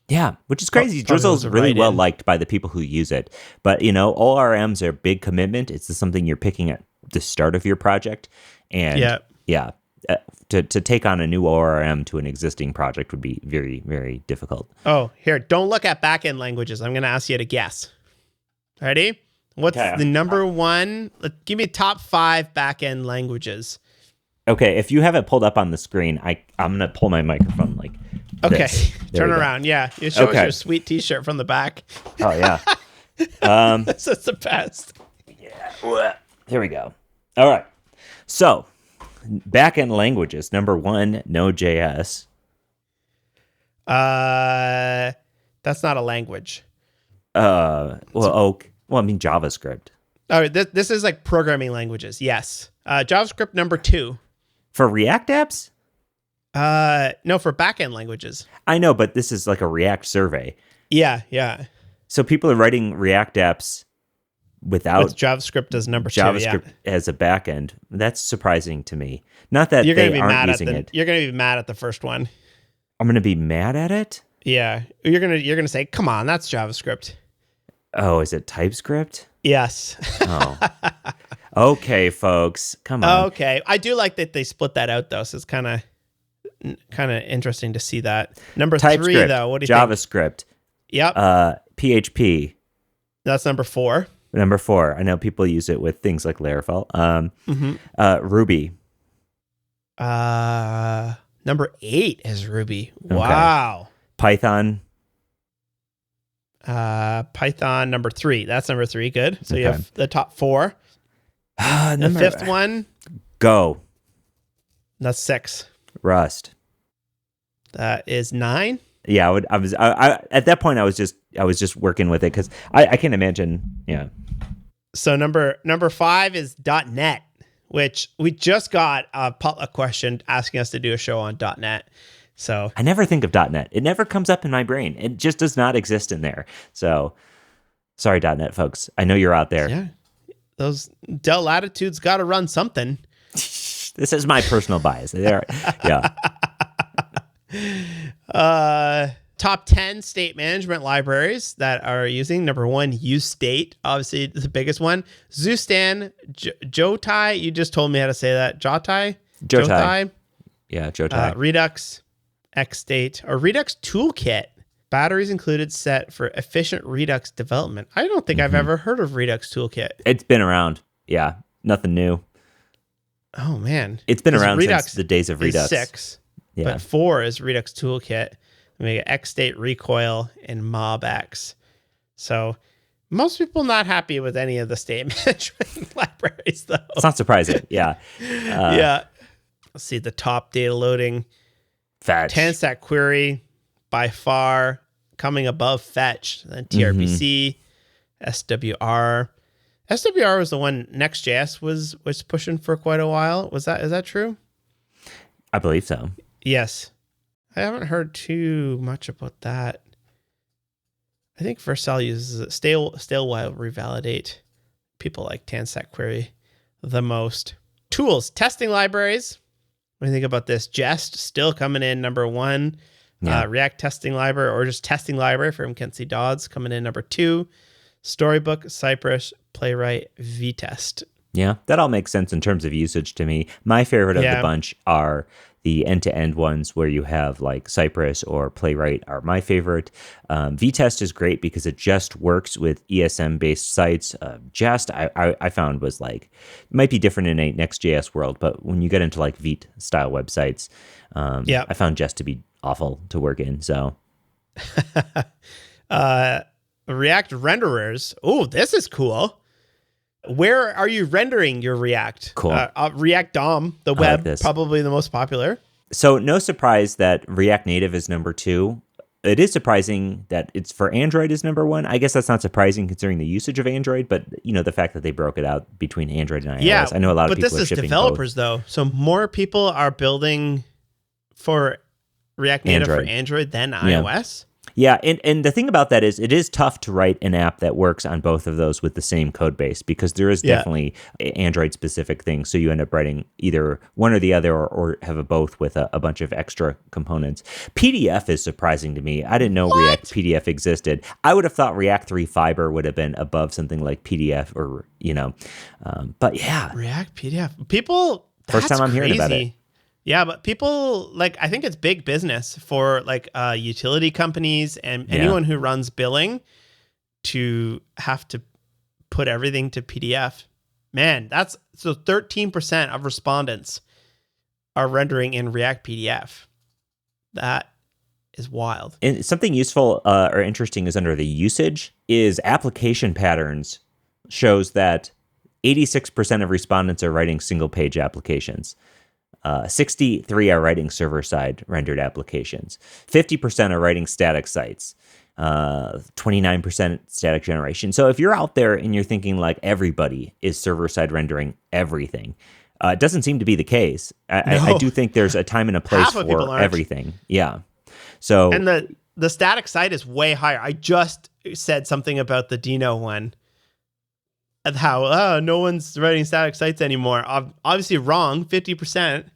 Yeah, which is crazy. Drizzle's really well liked by the people who use it. But, ORMs are a big commitment. It's just something you're picking at the start of your project. And to take on a new ORM to an existing project would be very, very difficult. Oh, here, don't look at backend languages. I'm going to ask you to guess. Ready? What's the number 1? Give me top 5 backend languages. Okay, if you have it pulled up on the screen, I'm going to pull my microphone like this. Turn around. Yeah, you show us your sweet T-shirt from the back. Oh, yeah. This is the best. Yeah. Here we go. All right. So, backend languages. Number 1, Node.js. That's not a language. JavaScript. All right, this is like programming languages. Yes. JavaScript number 2. For React apps? No, for backend languages. I know, but this is like a React survey. Yeah. So people are writing React apps with JavaScript as number 2. JavaScript as a backend. That's surprising to me. Not that they aren't using it. You're going to be mad at the first one. I'm going to be mad at it? Yeah. You're going to say, "Come on, that's JavaScript." Oh, is it TypeScript? Yes. Oh. Okay, folks. Come on. Okay. I do like that they split that out, though, so it's kind of interesting to see that. Number TypeScript, 3, though, what do you JavaScript, think? Yep. PHP. That's number 4. Number 4. I know people use it with things like Laravel. Ruby. Number 8 is Ruby. Wow. Okay. Python. Python number 3. That's number 3. Good. So you have the top 4. The 5th one. Go. That's 6. Rust. That is 9. Yeah, I at that point I was just working with it because I can't imagine. Yeah. So number 5 is .NET, which we just got a question asking us to do a show on .NET. So I never think of .NET. It never comes up in my brain. It just does not exist in there. So sorry, .NET folks. I know you're out there. Yeah. Those Dell Latitudes got to run something. This is my personal bias. Yeah. Top 10 state management libraries that are using. Number 1, useState, obviously the biggest one. Zustan, Jotai. You just told me how to say that. Jotai. Yeah, Jotai. Redux, XState, or Redux Toolkit. Batteries included set for efficient Redux development. I don't think I've ever heard of Redux Toolkit. It's been around. Yeah, nothing new. Oh, man. It's been around since the days of Redux. 6, but 4 is Redux Toolkit. We get XState, Recoil, and MobX. So most people not happy with any of the state management libraries, though. It's not surprising. Yeah. Yeah. Let's see the top data loading. Fetch. Tanstack Query, by far coming above Fetch. Then TRPC, SWR. SWR was the one Next.js was pushing for quite a while. Is that true? I believe so. Yes. I haven't heard too much about that. I think Vercel uses it. Stale while revalidate. People like Tanstack Query the most. Tools, testing libraries. What do you think about this? Jest still coming in number 1. Yeah. React testing library, or just testing library from Kenzie Dodds coming in number 2. Storybook, Cypress, Playwright, VTest. Yeah, that all makes sense in terms of usage to me. My favorite of the bunch are The end-to-end ones where you have like Cypress or Playwright are my favorite. VTest is great because it just works with ESM-based sites. Jest, I found was like, it might be different in a Next.js world, but when you get into like Vite-style websites, I found Jest to be awful to work in, so... React renderers. Oh, this is cool. Where are you rendering your React? Cool. React DOM, the web, like probably the most popular. So no surprise that React Native is number 2. It is surprising that it's for Android is number 1. I guess that's not surprising considering the usage of Android, but the fact that they broke it out between Android and iOS. Yeah, I know a lot of people are shipping both. But this is developers though. So more people are building for React Native for Android than iOS. Yeah, and the thing about that is it is tough to write an app that works on both of those with the same code base because there is definitely Android-specific things. So you end up writing either one or the other or have a both with a bunch of extra components. PDF is surprising to me. I didn't know React PDF existed. I would have thought React 3 Fiber would have been above something like PDF or, but yeah. React PDF. People, first time I'm hearing about it. Yeah, but people, I think it's big business for, utility companies and anyone who runs billing to have to put everything to PDF. Man, so 13% of respondents are rendering in React PDF. That is wild. And something useful or interesting is under the usage is application patterns shows that 86% of respondents are writing single-page applications. 63 are writing server-side rendered applications. 50% are writing static sites. 29% static generation. So if you're out there and you're thinking like everybody is server-side rendering everything, it doesn't seem to be the case. I do think there's a time and a place for everything. Yeah. So and the static site is way higher. I just said something about the Dino one. Of how no one's writing static sites anymore. Obviously wrong, 50%.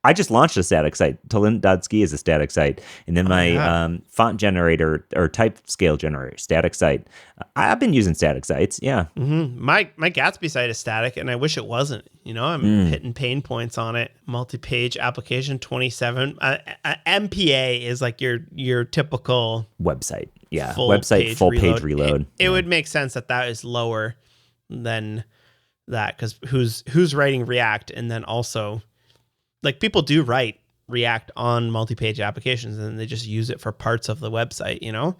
I just launched a static site. Talent.ski is a static site. And then my font generator or type scale generator, static site. I've been using static sites, yeah. Mm-hmm. My Gatsby site is static, and I wish it wasn't. I'm hitting pain points on it. Multi-page application, 27. MPA is like your typical... website, yeah. Full-page reload. It would make sense that is lower than that because who's writing React and then also... people do write React on multi-page applications and they just use it for parts of the website, But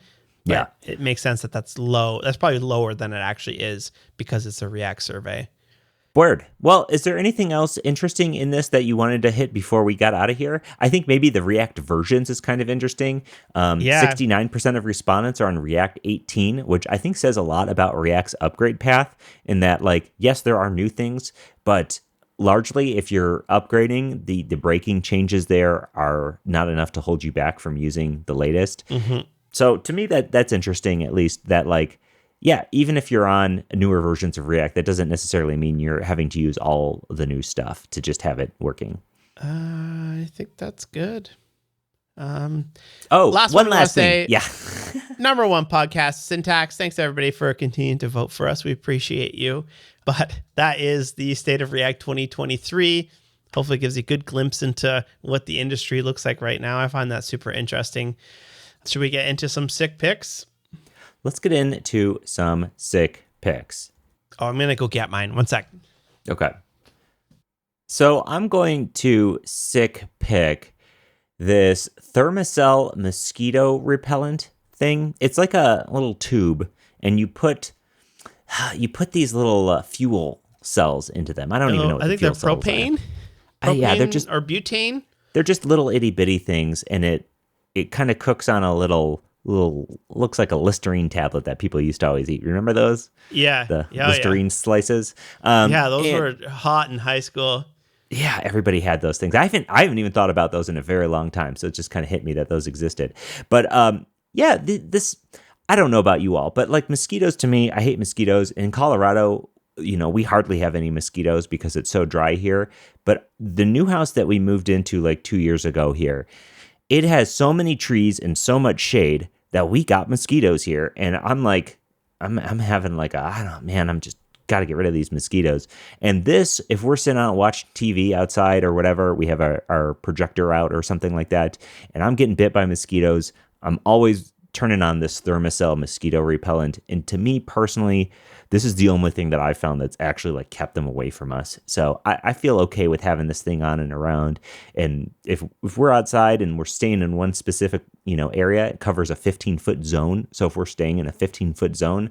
yeah. It makes sense that's low. That's probably lower than it actually is because it's a React survey. Word. Well, is there anything else interesting in this that you wanted to hit before we got out of here? I think maybe the React versions is kind of interesting. 69% of respondents are on React 18, which I think says a lot about React's upgrade path in that, yes, there are new things, but largely, if you're upgrading, the breaking changes there are not enough to hold you back from using the latest. Mm-hmm. So to me, that's interesting, at least that even if you're on newer versions of React, that doesn't necessarily mean you're having to use all the new stuff to just have it working. I think that's good. Last thing. Yeah. Number 1 podcast, Syntax. Thanks everybody for continuing to vote for us. We appreciate you. But that is the State of React 2023. Hopefully it gives you a good glimpse into what the industry looks like right now. I find that super interesting. Should we get into some sick picks? Let's get into some sick picks. Oh, I'm going to go get mine. 1 sec. Okay. So I'm going to sick pick this Thermacell mosquito repellent thing. It's like a little tube, and you put these little fuel cells into them. I don't even know what the fuel cells are. I think they're propane. Yeah, they're just... Or butane? They're just little itty-bitty things, and it kind of cooks on a little looks like a Listerine tablet that people used to always eat. Remember those? Yeah. The Listerine slices. Those were hot in high school. Yeah, everybody had those things. I haven't even thought about those in a very long time, so it just kind of hit me that those existed. But this I don't know about you all, but mosquitoes to me, I hate mosquitoes. In Colorado, we hardly have any mosquitoes because it's so dry here. But the new house that we moved into 2 years ago here, it has so many trees and so much shade that we got mosquitoes here. And I'm having I don't know, man, I'm just got to get rid of these mosquitoes. And this, if we're sitting out watching TV outside or whatever, we have our projector out or something like that, and I'm getting bit by mosquitoes, I'm always turning on this Thermacell mosquito repellent. And to me personally, this is the only thing that I found that's actually like kept them away from us. So I feel okay with having this thing on and around. And if we're outside and we're staying in one specific, area, it covers a 15-foot zone. So if we're staying in a 15-foot zone,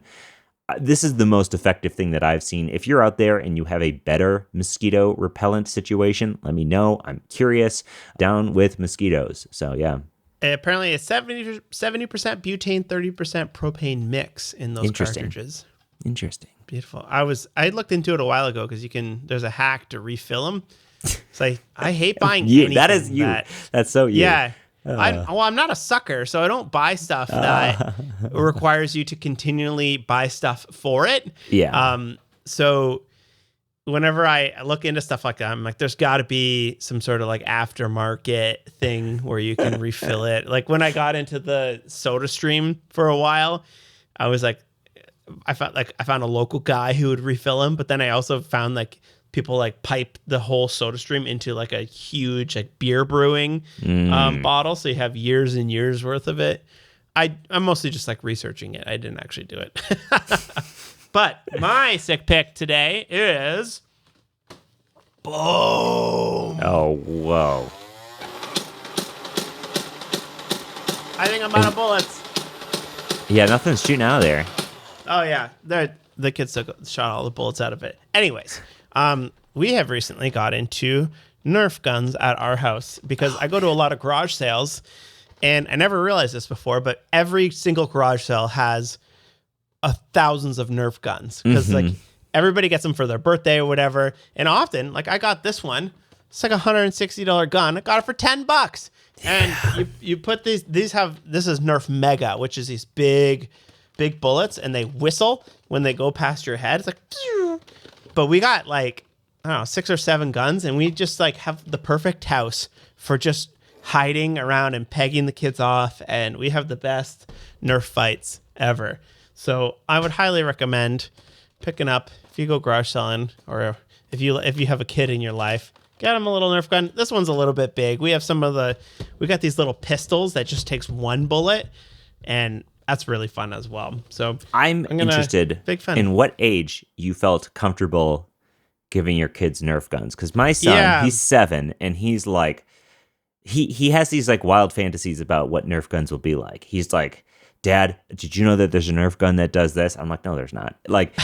this is the most effective thing that I've seen. If you're out there and you have a better mosquito repellent situation, let me know. I'm curious. Down with mosquitoes. So yeah. Apparently a 70% butane, 30% propane mix in those cartridges. Interesting. Beautiful. I looked into it a while ago because there's a hack to refill them. So I hate buying anything. That is you. That's so you. Yeah. I'm not a sucker, so I don't buy stuff that requires you to continually buy stuff for it. Yeah. So whenever I look into stuff like that, I'm like, there's got to be some sort of like aftermarket thing where you can refill it. Like when I got into the SodaStream for a while, I was like, I found a local guy who would refill them, but then I also found like people like pipe the whole SodaStream into like a huge like beer brewing bottle, so you have years and years worth of it. I'm mostly just like researching it. I didn't actually do it. But my sick pick today is boom. Oh, whoa. I think I'm out of bullets. Yeah, nothing's shooting out of there. Oh, yeah. The kids shot all the bullets out of it. Anyways, we have recently got into Nerf guns at our house because I go to a lot of garage sales, and I never realized this before, but every single garage sale has thousands of Nerf guns because like everybody gets them for their birthday or whatever. And often, like I got this one, it's like $160 gun. I got it for $10. And you put this is Nerf Mega, which is these big bullets, and they whistle when they go past your head. It's like, phew. But we got like, I don't know, 6 or 7 guns, and we just like have the perfect house for just hiding around and pegging the kids off. And we have the best Nerf fights ever. So I would highly recommend picking up, if you go garage selling, or if you have a kid in your life, get them a little Nerf gun. This one's a little bit big. We have we got these little pistols that just takes one bullet, and that's really fun as well. So I'm interested in what age you felt comfortable giving your kids Nerf guns. Because my son, he's 7, and he's like, he has these like wild fantasies about what Nerf guns will be like. He's like, Dad, did you know that there's a Nerf gun that does this? I'm like, no, there's not. Like,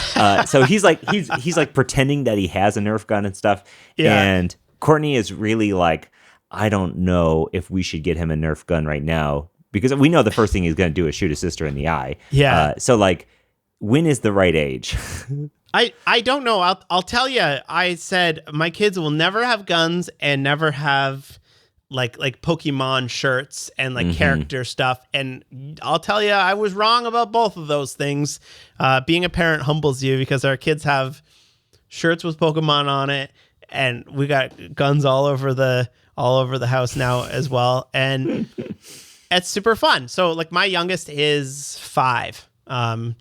so he's like pretending that he has a Nerf gun and stuff. Yeah. And Courtney is really like, I don't know if we should get him a Nerf gun right now, because we know the first thing he's going to do is shoot his sister in the eye. Yeah. So like, when is the right age? I don't know. I'll tell you. I said my kids will never have guns and never have like Pokemon shirts and like character stuff. And I'll tell you, I was wrong about both of those things. Being a parent humbles you because our kids have shirts with Pokemon on it, and we got guns all over the house now as well. And it's super fun. So like my youngest is 5. And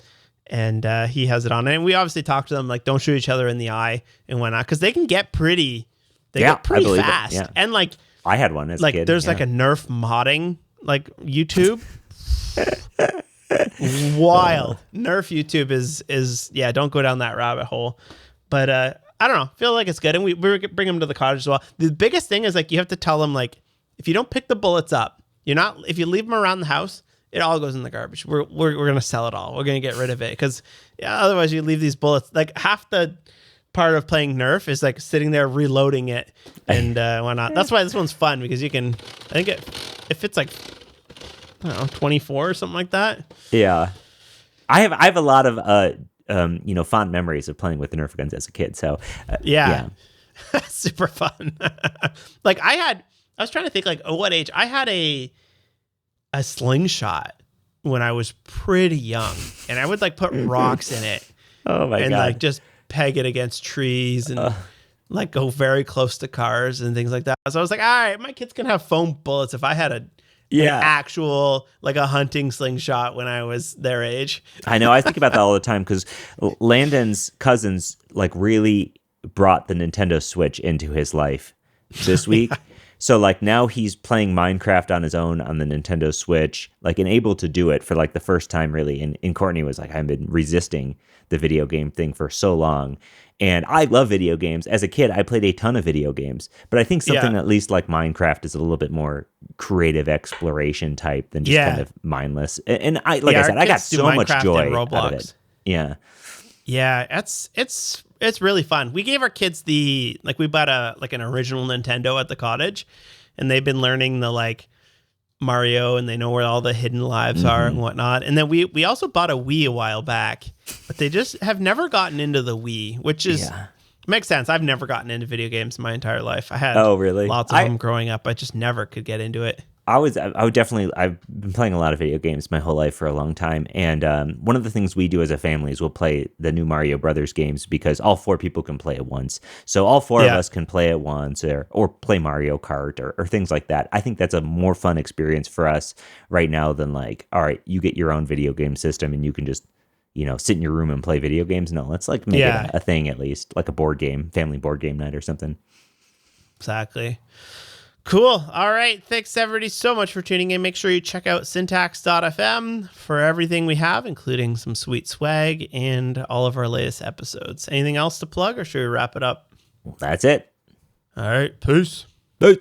he has it on. And we obviously talk to them like, don't shoot each other in the eye and whatnot, because they can get pretty fast. Yeah. And like, I had one as a kid. There's like a Nerf modding like YouTube. Wild. Nerf YouTube is don't go down that rabbit hole. But I don't know. Feel like it's good. And we bring them to the cottage as well. The biggest thing is like you have to tell them like, if you don't pick the bullets up, if you leave them around the house, it all goes in the garbage. We're gonna sell it all. We're gonna get rid of it because otherwise you leave these bullets. Like half the part of playing Nerf is like sitting there reloading it and whatnot. That's why this one's fun, because you can. I think it fits like, I don't know, 24 or something like that. Yeah, I have a lot of fond memories of playing with the Nerf guns as a kid. So yeah. Super fun. Like I was trying to think like, what age I had a slingshot when I was pretty young, and I would like put rocks in it. Oh my God. Like just peg it against trees and like go very close to cars and things like that. So I was like, all right, my kids can have foam bullets. If I had Yeah. actual, like a hunting slingshot when I was their age. I know. I think about that all the time because Landon's cousins like really brought the Nintendo Switch into his life this week. So like now he's playing Minecraft on his own on the Nintendo Switch, like and able to do it for like the first time really. And Courtney was like, I've been resisting the video game thing for so long. And I love video games. As a kid, I played a ton of video games. But I think something at least like Minecraft is a little bit more creative exploration type than just kind of mindless. And I said, I got so much joy out of it. Yeah. Yeah, it's really fun. We gave our kids we bought an original Nintendo at the cottage, and they've been learning the like Mario, and they know where all the hidden lives are and whatnot. And then we also bought a Wii a while back, but they just have never gotten into the Wii, which is makes sense. I've never gotten into video games my entire life. I had lots of them growing up. I just never could get into it. I've been playing a lot of video games my whole life for a long time. And one of the things we do as a family is we'll play the new Mario Brothers games because all 4 people can play at once. So all 4 of us can play at once or play Mario Kart or things like that. I think that's a more fun experience for us right now than like, all right, you get your own video game system and you can just, sit in your room and play video games. No, let's like make it a thing at least, like a board game, family board game night or something. Exactly. Cool. All right. Thanks, everybody, so much for tuning in. Make sure you check out syntax.fm for everything we have, including some sweet swag and all of our latest episodes. Anything else to plug, or should we wrap it up? That's it. All right. Peace. Peace.